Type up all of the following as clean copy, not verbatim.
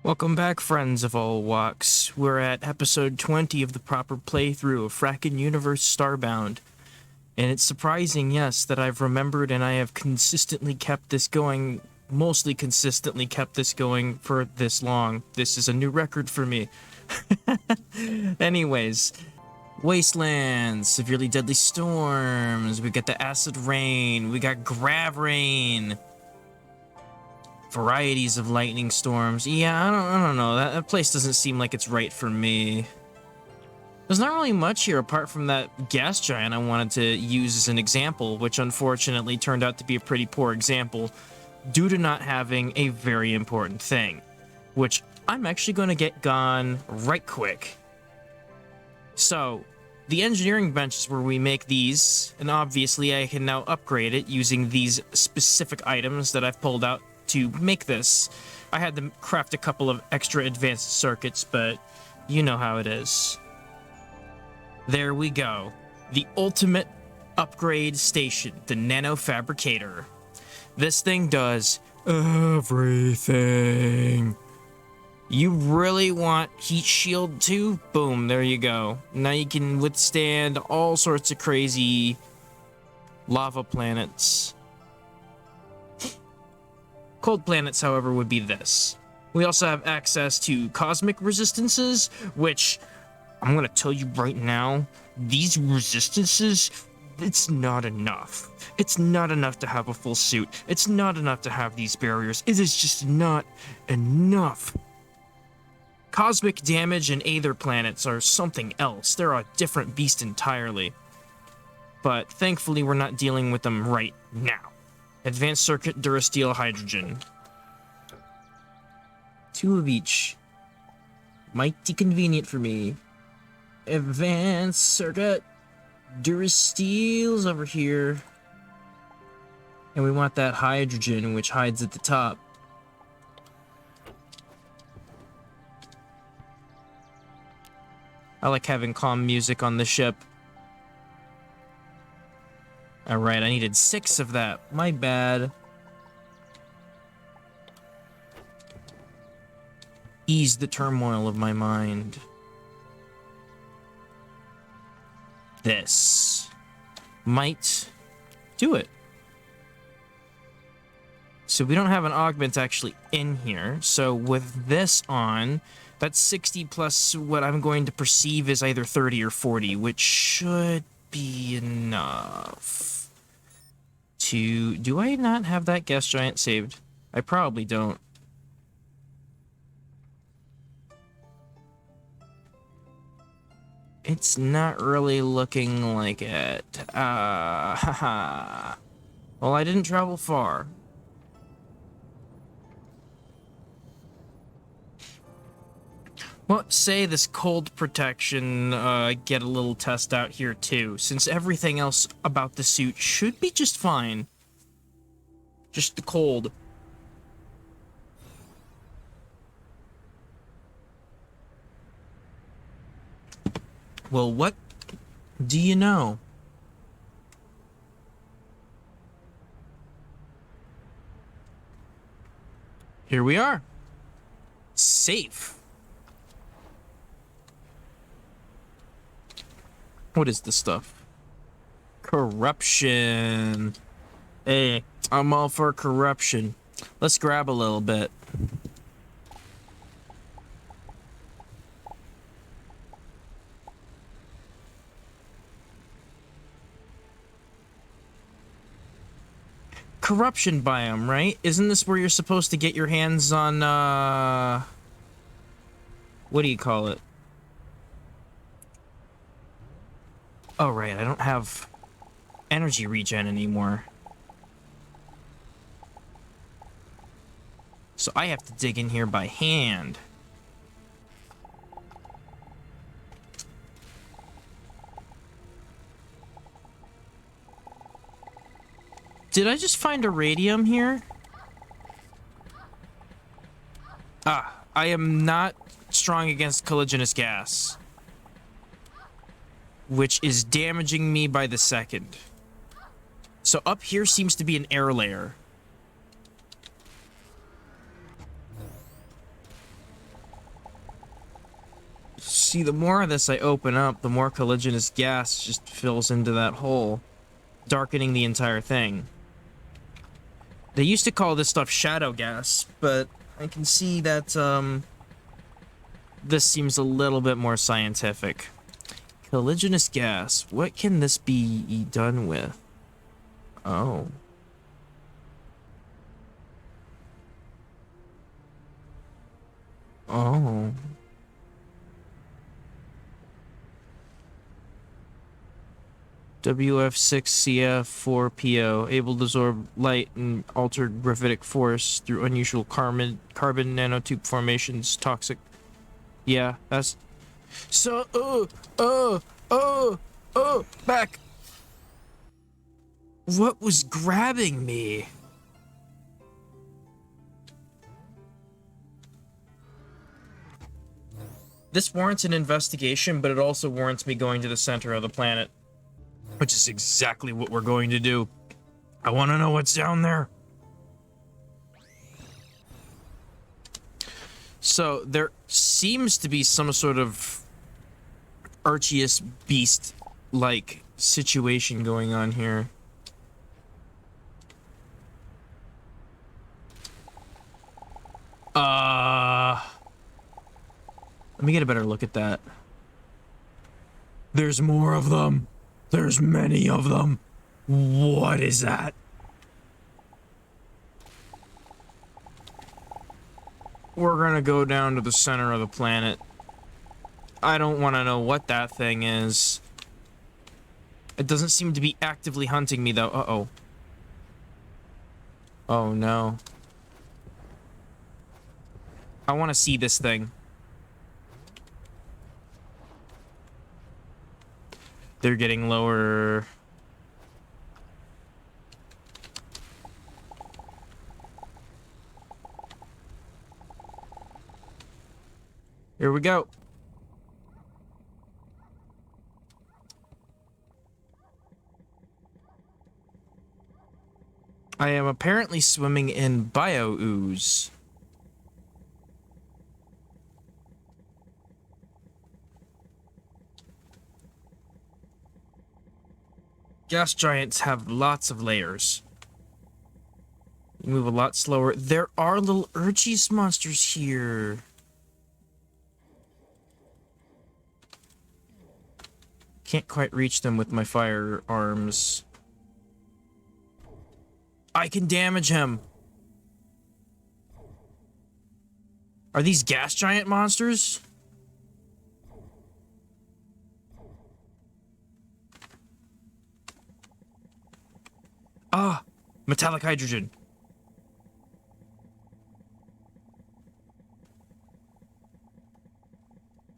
Welcome back, friends of all walks. We're at episode 20 of the proper playthrough of Frackin Universe Starbound. And it's surprising, yes, that I've remembered and I have consistently kept this going, mostly consistently kept this going for this long. This is a new record for me. Anyways, wastelands, severely deadly storms, we got the acid rain, we got grav rain. Varieties of lightning storms. Yeah, I don't know. That place doesn't seem like it's right for me. There's not really much here apart from that gas giant I wanted to use as an example, which unfortunately turned out to be a pretty poor example due to not having a very important thing, which I'm actually going to get gone right quick. So, the engineering bench is where we make these, and obviously I can now upgrade it using these specific items that I've pulled out to make this. I had to craft a couple of extra advanced circuits, but you know how it is. There we go. The ultimate upgrade station, the Nano Fabricator. This thing does everything. You really want heat shield too? Boom, there you go. Now you can withstand all sorts of crazy lava planets. Cold planets, however, would be this. We also have access to cosmic resistances, which I'm going to tell you right now, these resistances, it's not enough. It's not enough to have a full suit. It's not enough to have these barriers. It is just not enough. Cosmic damage and aether planets are something else. They're a different beast entirely. But thankfully, we're not dealing with them right now. Advanced circuit, durasteel, hydrogen. 2 of each. Mighty convenient for me. Advanced circuit, durasteel's over here. And we want that hydrogen, which hides at the top. I like having calm music on the ship. Alright, I needed 6 of that. My bad. Ease the turmoil of my mind. This might do it. So we don't have an augment actually in here. So with this on, that's 60 plus what I'm going to perceive as either 30 or 40, which should be enough. Do I not have that gas giant saved? I probably don't. It's not really looking like it. Haha. Well, I didn't travel far. Well, say this cold protection, get a little test out here too, since everything else about the suit should be just fine. Just the cold. Well, what do you know? Here we are. Safe. What is this stuff? Corruption. Hey, I'm all for corruption. Let's grab a little bit. Corruption biome, right? Isn't this where you're supposed to get your hands on, what do you call it? Oh, right, I don't have energy regen anymore. So I have to dig in here by hand. Did I just find a radium here? Ah, I am not strong against colliginous gas, which is damaging me by the second. So up here seems to be an air layer. See, the more of this I open up, the more colliginous gas just fills into that hole, darkening the entire thing. They used to call this stuff shadow gas, but I can see that, this seems a little bit more scientific. Colliginous gas. What can this be done with? Oh. Oh. WF6CF4PO, able to absorb light and altered gravitic force through unusual carbon nanotube formations, toxic. Yeah, that's... So, back! What was grabbing me? This warrants an investigation, but it also warrants me going to the center of the planet. Which is exactly what we're going to do. I want to know what's down there. So, there seems to be some sort of Arceus beast-like situation going on here. Let me get a better look at that. There's more of them. There's many of them. What is that? We're gonna go down to the center of the planet. I don't want to know what that thing is. It doesn't seem to be actively hunting me, though. Uh-oh. Oh, no. I want to see this thing. They're getting lower. Here we go. I am apparently swimming in bio-ooze. Gas giants have lots of layers. They move a lot slower. There are little Arceus monsters here. Can't quite reach them with my firearms. I can damage him. Are these gas giant monsters? Ah, metallic hydrogen.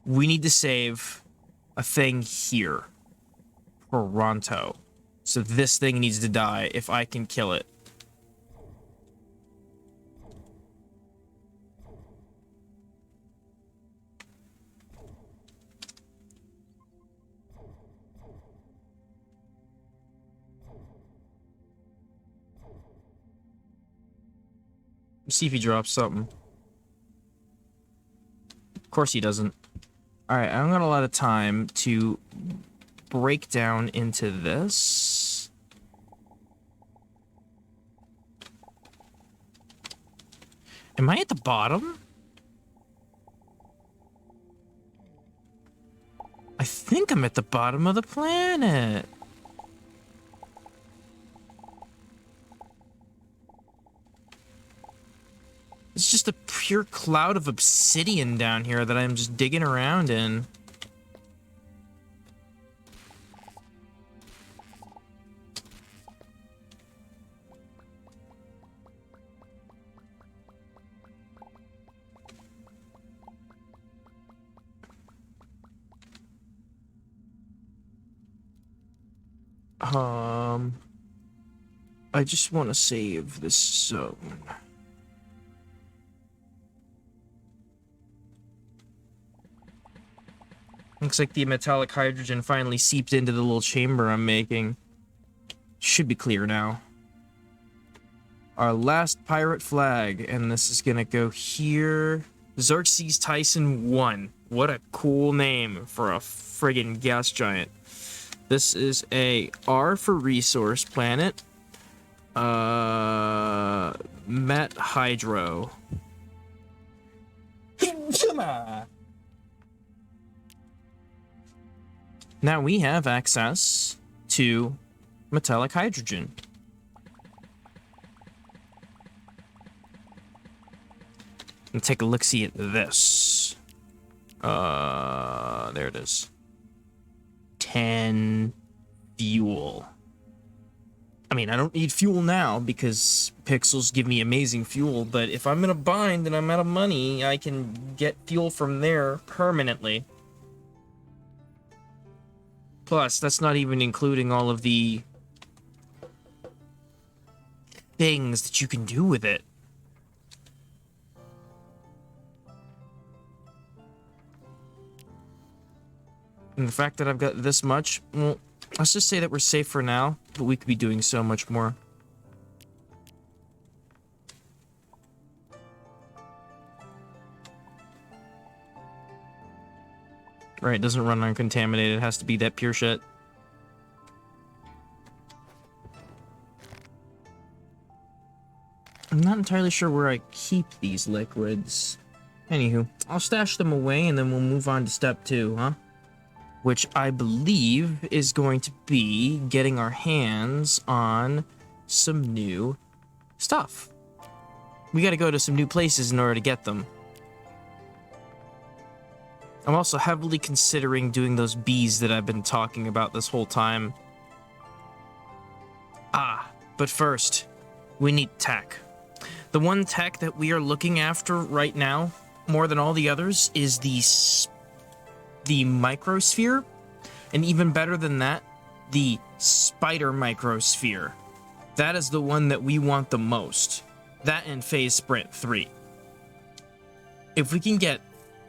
We need to save a thing here. Toronto. So this thing needs to die if I can kill it. See if he drops something. Of course he doesn't. Alright, I don't got a lot of time to break down into this. Am I at the bottom? I think I'm at the bottom of the planet. It's just a pure cloud of obsidian down here that I'm just digging around in. I just want to save this zone. Looks like the metallic hydrogen finally seeped into the little chamber I'm making. Should be clear now. Our last pirate flag, and this is gonna go here. Xerxes Tyson 1. What a cool name for a friggin' gas giant. This is a R for resource planet. Met Hydro. Now we have access to metallic hydrogen. And take a look-see at this. There it is. 10 fuel. I mean, I don't need fuel now because pixels give me amazing fuel, but if I'm in a bind and I'm out of money, I can get fuel from there permanently. Plus, that's not even including all of the things that you can do with it. And the fact that I've got this much, well, let's just say that we're safe for now, but we could be doing so much more. Right, it doesn't run uncontaminated. It has to be that pure shit. I'm not entirely sure where I keep these liquids. Anywho, I'll stash them away and then we'll move on to step 2, huh? Which I believe is going to be getting our hands on some new stuff. We gotta go to some new places in order to get them. I'm also heavily considering doing those bees that I've been talking about this whole time. But first, we need tech. The one tech that we are looking after right now, more than all the others, is the microsphere, and even better than that, the spider microsphere. That is the one that we want the most. That and Phase Sprint 3. If we can get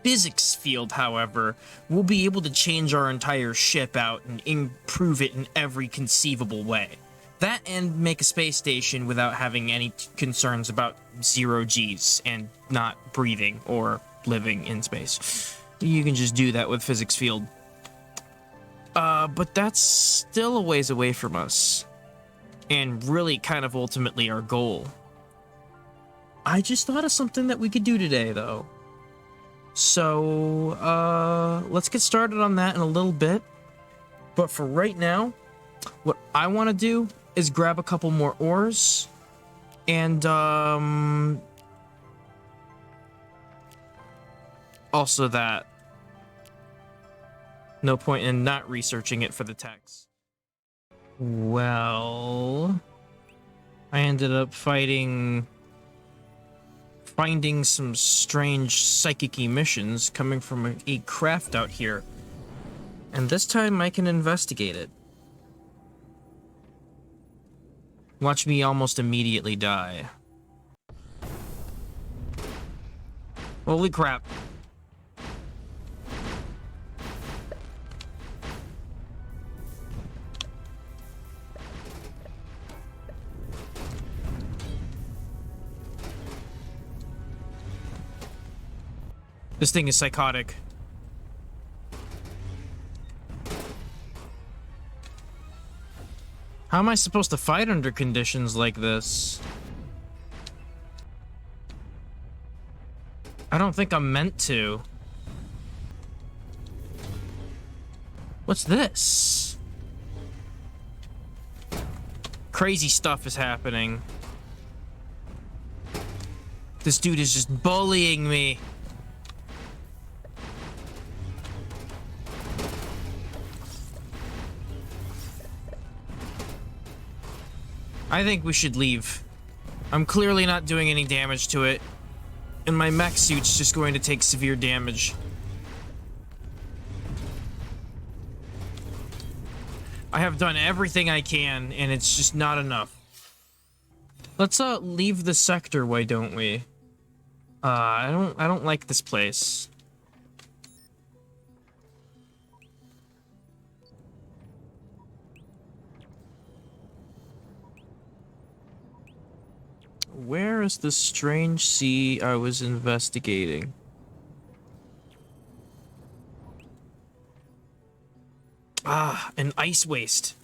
physics field, however, we'll be able to change our entire ship out and improve it in every conceivable way. That and make a space station without having any concerns about 0 Gs and not breathing or living in space. You can just do that with physics field. But that's still a ways away from us. And really kind of ultimately our goal. I just thought of something that we could do today, though. So, let's get started on that in a little bit. But for right now, what I want to do is grab a couple more ores. And, also that. No point in not researching it for the text. Well, I ended up finding some strange psychic emissions coming from a craft out here. And this time I can investigate it. Watch me almost immediately die. Holy crap. This thing is psychotic. How am I supposed to fight under conditions like this? I don't think I'm meant to. What's this? Crazy stuff is happening. This dude is just bullying me. I think we should leave. I'm clearly not doing any damage to it, and my mech suit's just going to take severe damage. I have done everything I can, and it's just not enough. Let's leave the sector, why don't we? I don't like this place. Where is the strange sea I was investigating? Ah, an ice waste.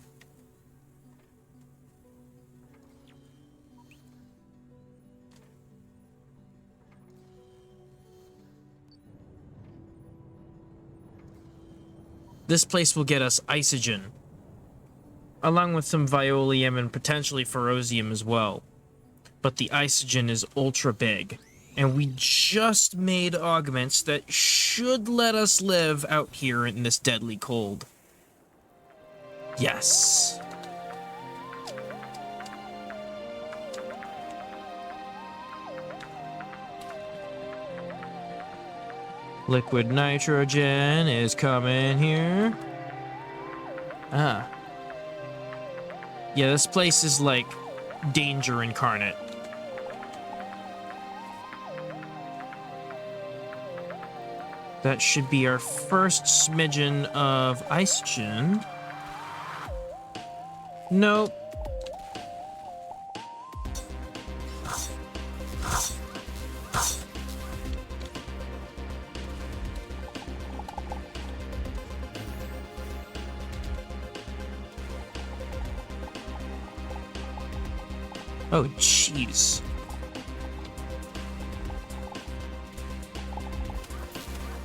This place will get us isogen, along with some violium and potentially ferrosium as well. But the isogen is ultra big, and we just made augments that should let us live out here in this deadly cold. Yes. Liquid nitrogen is coming here. Ah. Yeah, this place is like danger incarnate. That should be our first smidgen of isogen. Nope. Oh, jeez.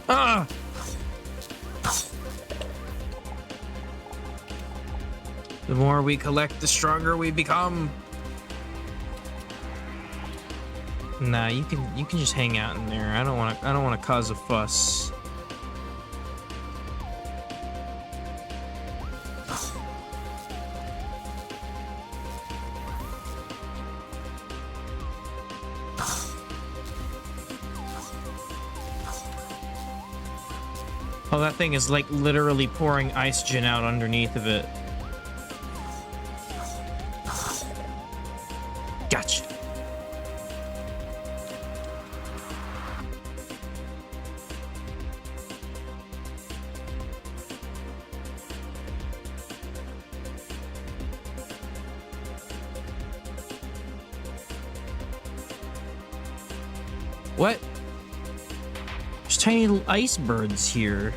Ah! The more we collect, the stronger we become. Nah, you can just hang out in there. I don't wanna cause a fuss. Oh, that thing is like literally pouring isogen out underneath of it. Gotcha. What? There's tiny little ice birds here.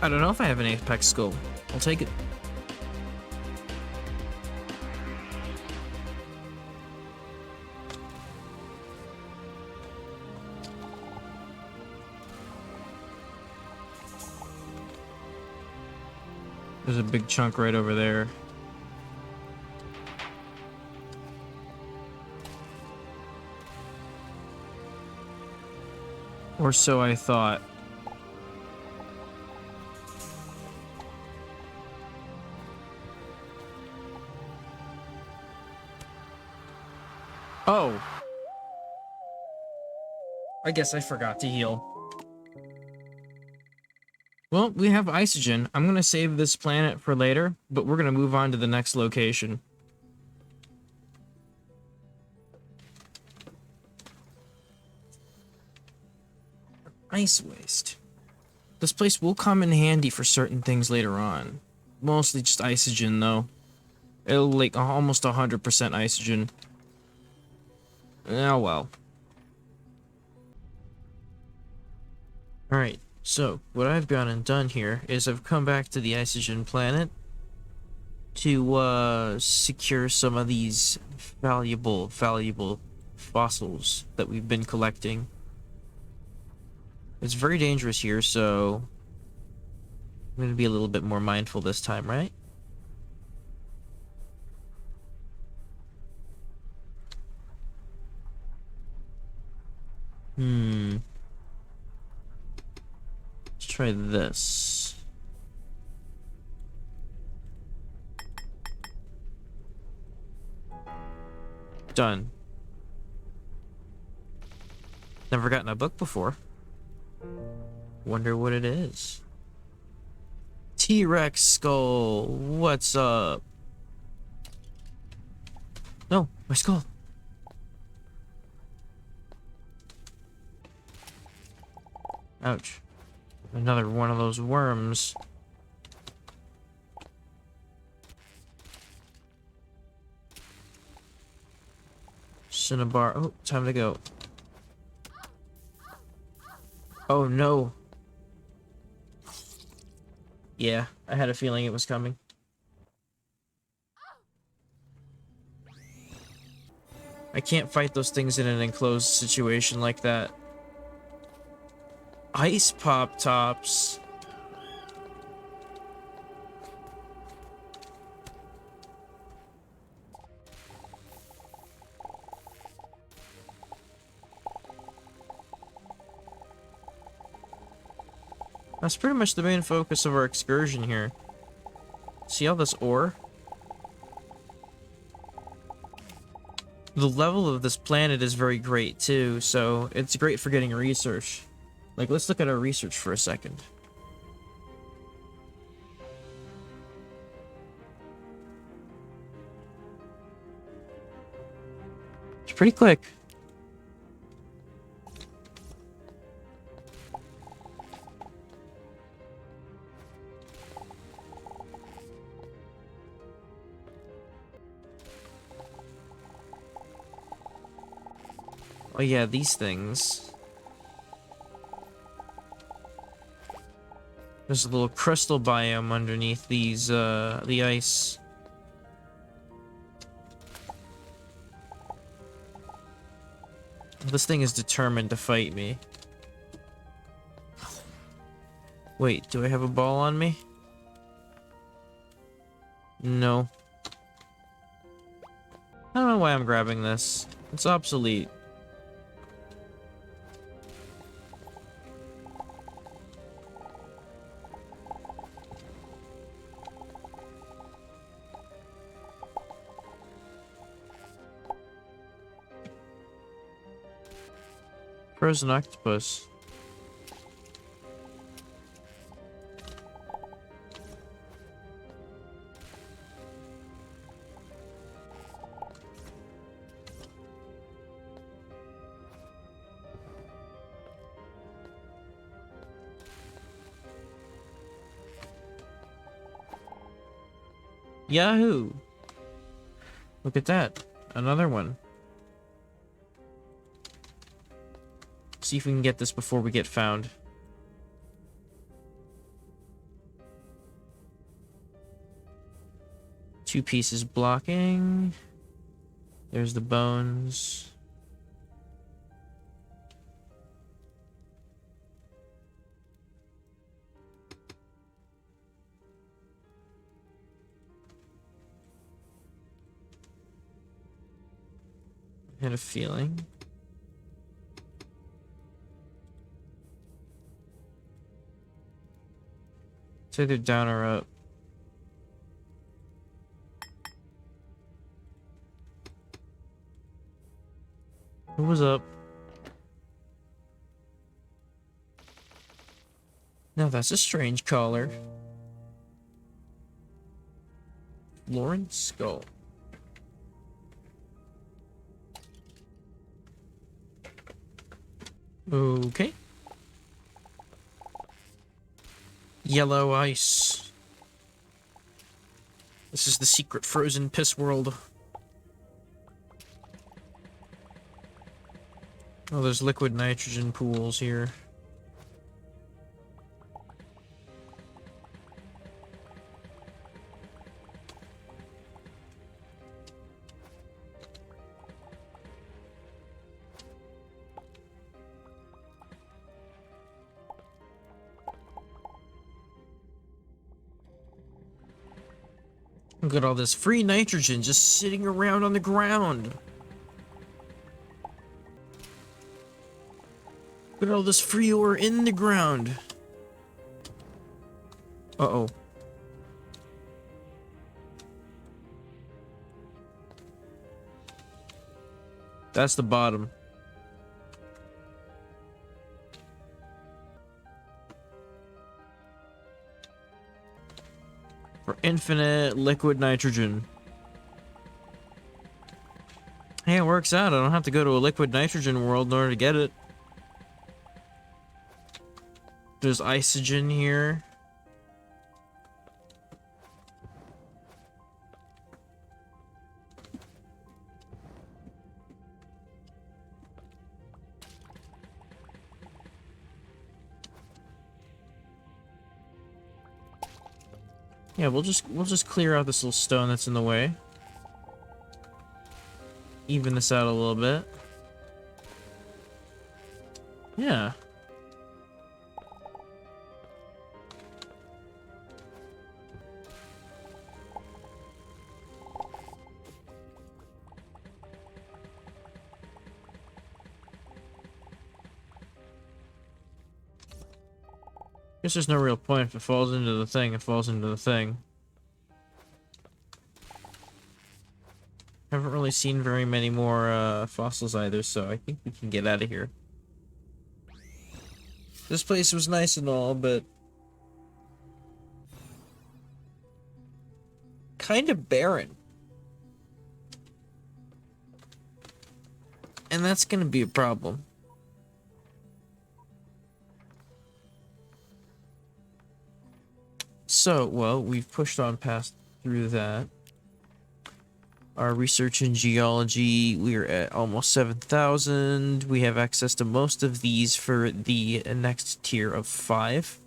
I don't know if I have an apex skull. I'll take it. There's a big chunk right over there. Or so I thought. Oh. I guess I forgot to heal. Well, we have isogen. I'm gonna save this planet for later, but we're gonna move on to the next location. Ice waste. This place will come in handy for certain things later on. Mostly just isogen, though. It'll like almost 100% isogen. Oh well. Alright, so what I've gone and done here is I've come back to the isogen planet to secure some of these valuable fossils that we've been collecting. It's very dangerous here, so I'm going to be a little bit more mindful this time, right? Let's try this. Done. Never gotten a book before. Wonder what it is. T-Rex skull. What's up? No, my skull. Ouch. Another one of those worms. Cinnabar. Oh, time to go. Oh no. Yeah, I had a feeling it was coming. I can't fight those things in an enclosed situation like that. Ice pop tops. That's pretty much the main focus of our excursion here. See all this ore? The level of this planet is very great too, so it's great for getting research. Like, let's look at our research for a second. It's pretty quick. Oh yeah, these things. There's a little crystal biome underneath these, the ice. This thing is determined to fight me. Wait, do I have a ball on me? No. I don't know why I'm grabbing this. It's obsolete. Frozen octopus. Yahoo! Look at that. Another one. See if we can get this before we get found. Two pieces blocking. There's the bones. I had a feeling. It's either down or up. Who was up? Now that's a strange color. Lauren's skull. Okay. Yellow ice. This is the secret frozen piss world. Oh, there's liquid nitrogen pools here. Look at all this free nitrogen just sitting around on the ground. Look at all this free ore in the ground. Uh-oh. That's the bottom. For infinite liquid nitrogen. Hey, it works out. I don't have to go to a liquid nitrogen world in order to get it. There's isogen here. Yeah, we'll just clear out this little stone that's in the way. Even this out a little bit. Yeah. Guess there's no real point if it falls into the thing, it falls into the thing. Haven't really seen very many more fossils either, so I think we can get out of here. This place was nice and all, but kind of barren. And that's gonna be a problem. So, well, we've pushed on past through that. Our research in geology, we're at almost 7,000. We have access to most of these for the next tier of 5.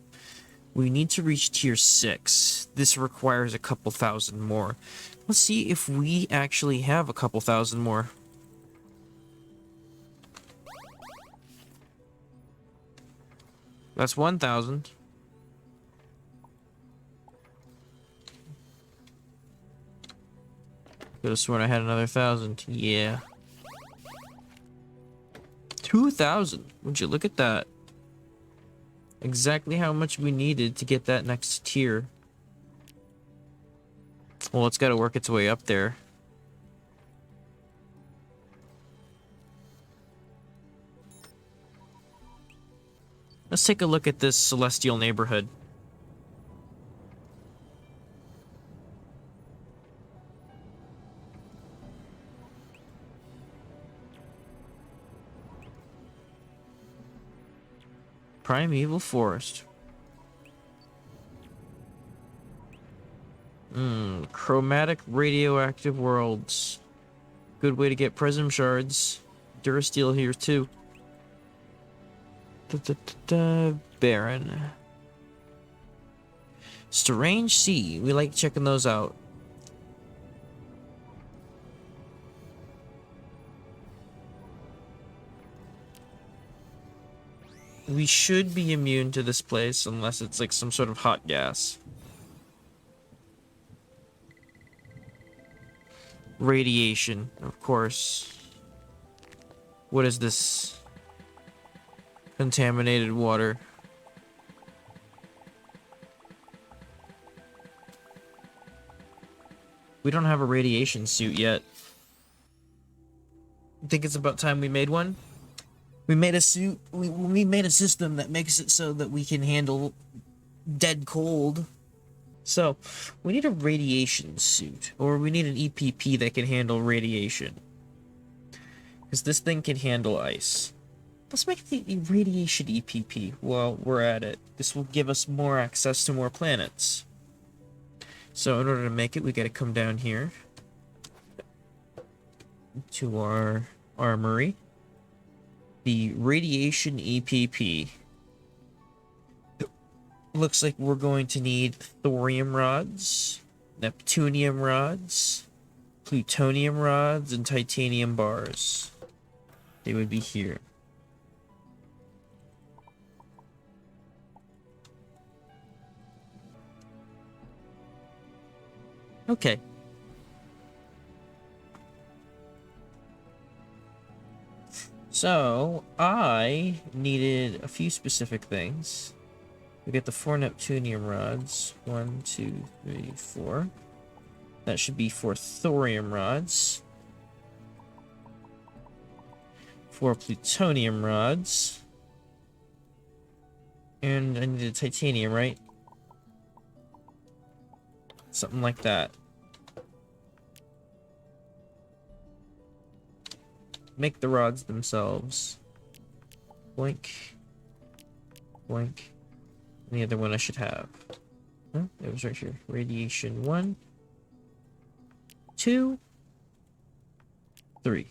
We need to reach tier 6. This requires a couple thousand more. Let's see if we actually have a couple thousand more. That's 1,000. Could have sworn I had another 1,000. Yeah. 2,000. Would you look at that? Exactly how much we needed to get that next tier. Well, it's got to work its way up there. Let's take a look at this celestial neighborhood. Primeval forest. Chromatic radioactive worlds. Good way to get prism shards. Durasteel here too. Barren. Strange Sea. We like checking those out. We should be immune to this place unless it's like some sort of hot gas. Radiation, of course. What is this? Contaminated water. We don't have a radiation suit yet. I think it's about time we made one. We made a suit, we made a system that makes it so that we can handle dead cold. So, we need a radiation suit, or we need an EPP that can handle radiation. Because this thing can handle ice. Let's make the radiation EPP while we're at it. This will give us more access to more planets. So in order to make it, we gotta come down here to our armory. The radiation EPP. Looks like we're going to need thorium rods, neptunium rods, plutonium rods, and titanium bars. They would be here. Okay. So, I needed a few specific things. We get the 4 neptunium rods. 1, 2, 3, 4. That should be 4 thorium rods. 4 plutonium rods. And I needed titanium, right? Something like that. Make the rods themselves. Blink. Blink. And the other one I should have. Huh? It was right here. Radiation 1, 2, 3.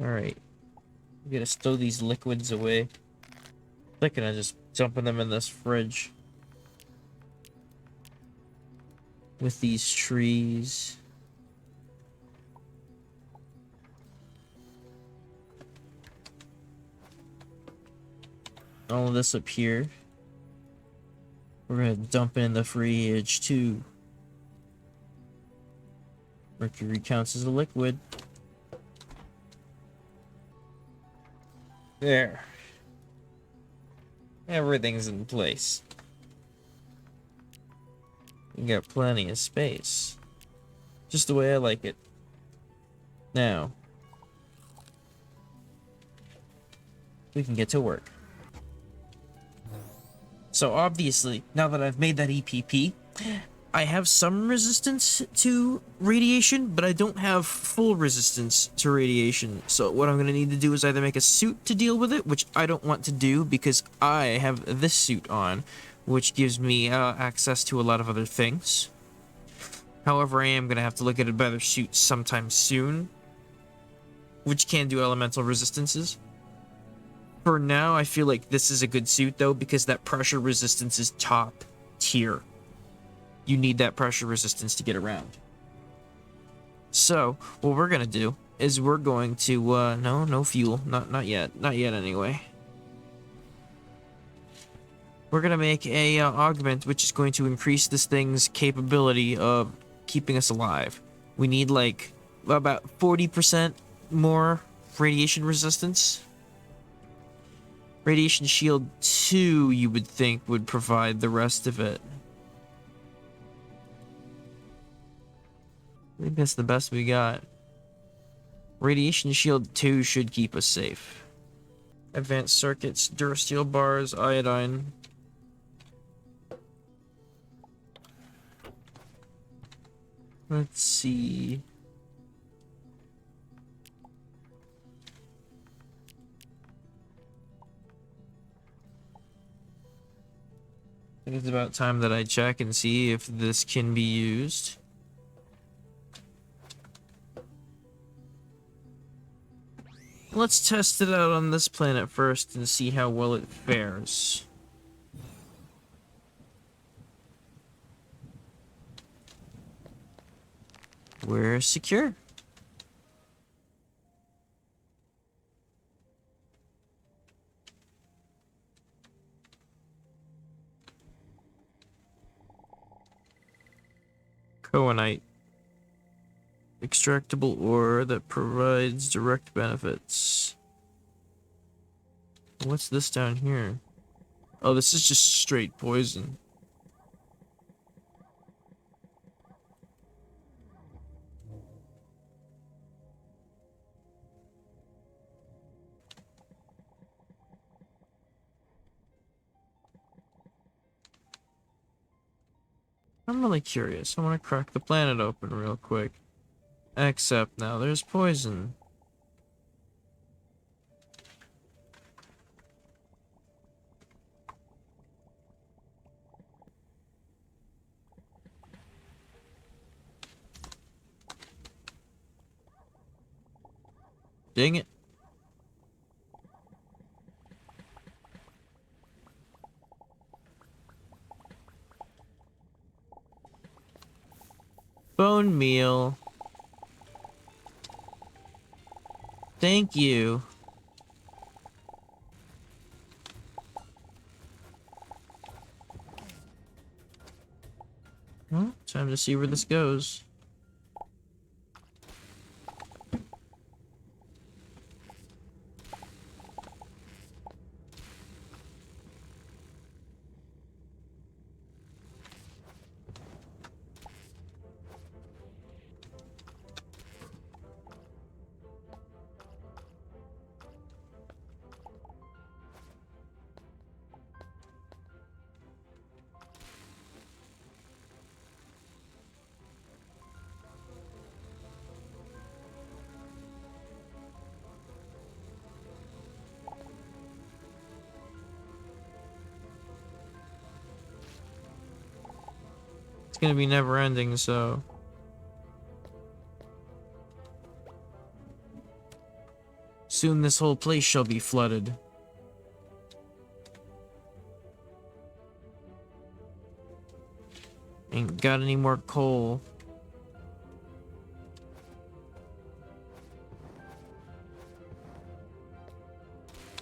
Alright. We gotta stow these liquids away. Thinking of just dumping them in this fridge. With these trees. All of this up here. We're gonna dump it in the fridge too. Mercury counts as a liquid. There. Everything's in place. You got plenty of space. Just the way I like it. Now, we can get to work. So obviously, now that I've made that EPP, I have some resistance to radiation, but I don't have full resistance to radiation. So what I'm going to need to do is either make a suit to deal with it, which I don't want to do because I have this suit on, which gives me access to a lot of other things. However, I am going to have to look at a better suit sometime soon, which can do elemental resistances. For now, I feel like this is a good suit, though, because that pressure resistance is top tier. You need that pressure resistance to get around. So, what we're going to do is we're going to, no fuel. Not yet. Not yet, anyway. We're going to make a augment, which is going to increase this thing's capability of keeping us alive. We need, like, about 40% more radiation resistance. Radiation Shield 2, you would think, would provide the rest of it. I think that's the best we got. Radiation Shield 2 should keep us safe. Advanced circuits, Durasteel bars, iodine. Let's see. I think it's about time that I check and see if this can be used. Let's test it out on this planet first and see how well it fares. We're secure. Cohenite. Extractable ore that provides direct benefits. What's this down here? Oh, this is just straight poison. I'm really curious. I want to crack the planet open real quick. Except now there's poison. Dang it. Bone meal. Thank you. Well, time to see where this goes. It's gonna be never ending, so. Soon this whole place shall be flooded. Ain't got any more coal.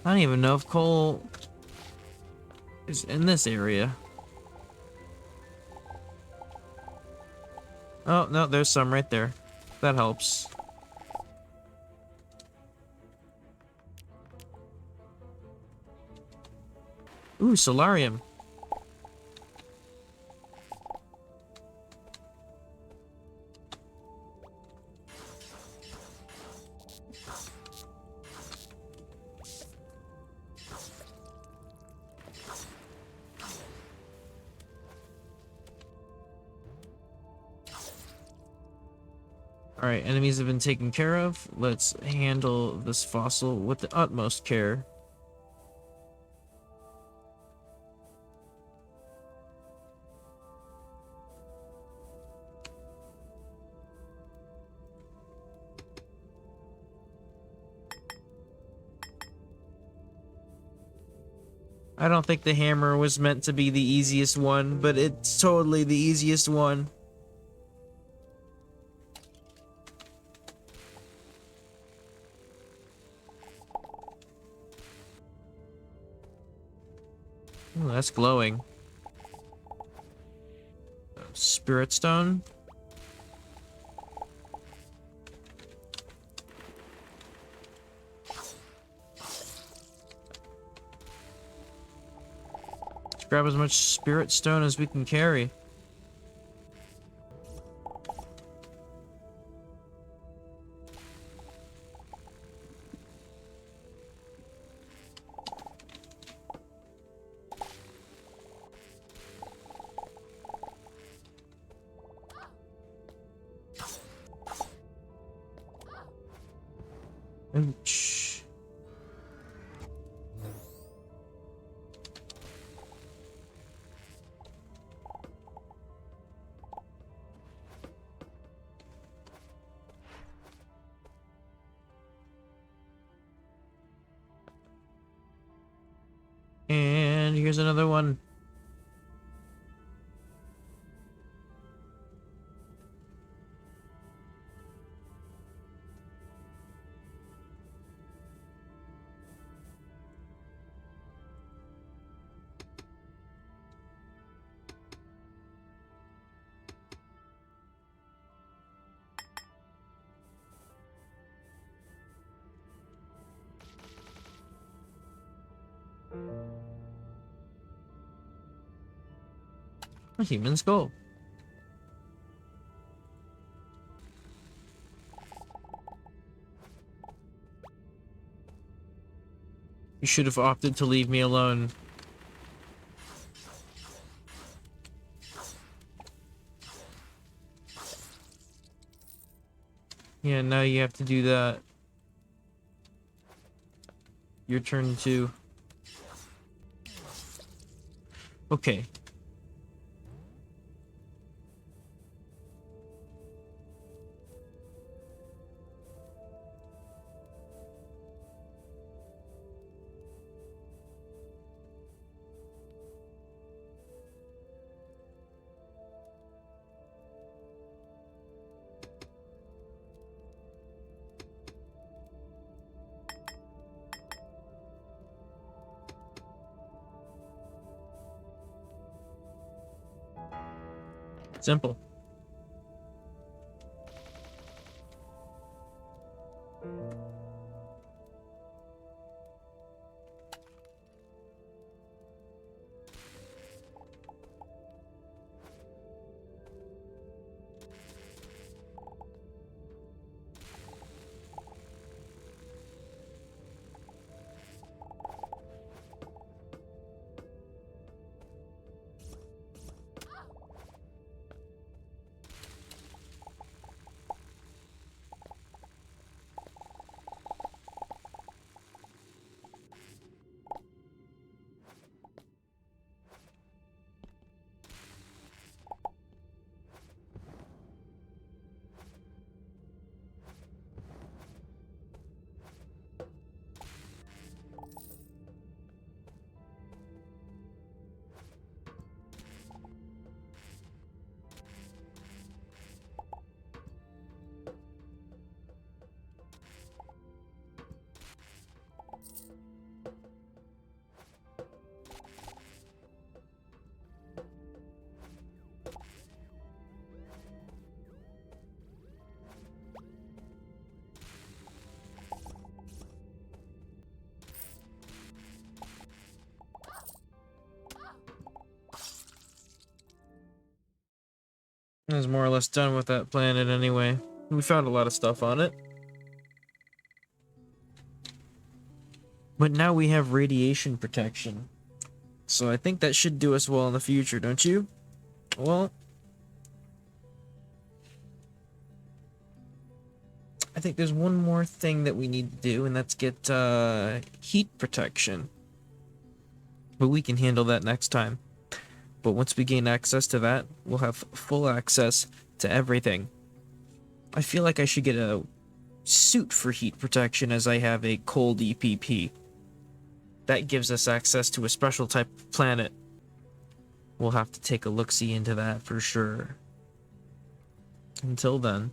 I don't even know if coal is in this area. Oh, no, there's some right there. That helps. Ooh, solarium. Alright, enemies have been taken care of. Let's handle this fossil with the utmost care. I don't think the hammer was meant to be the easiest one, but it's totally the easiest one. Ooh, that's glowing. Spirit stone. Let's grab as much spirit stone as we can carry. Ouch. And here's another one. A human skull. You should have opted to leave me alone. Yeah, now you have to do that. Your turn too. Okay. Simple. I was more or less done with that planet anyway. We found a lot of stuff on it. But now we have radiation protection. So I think that should do us well in the future, don't you? Well, I think there's one more thing that we need to do, and that's get heat protection. But we can handle that next time. But once we gain access to that, we'll have full access to everything. I feel like I should get a suit for heat protection as I have a cold EPP. That gives us access to a special type of planet. We'll have to take a look-see into that for sure. Until then,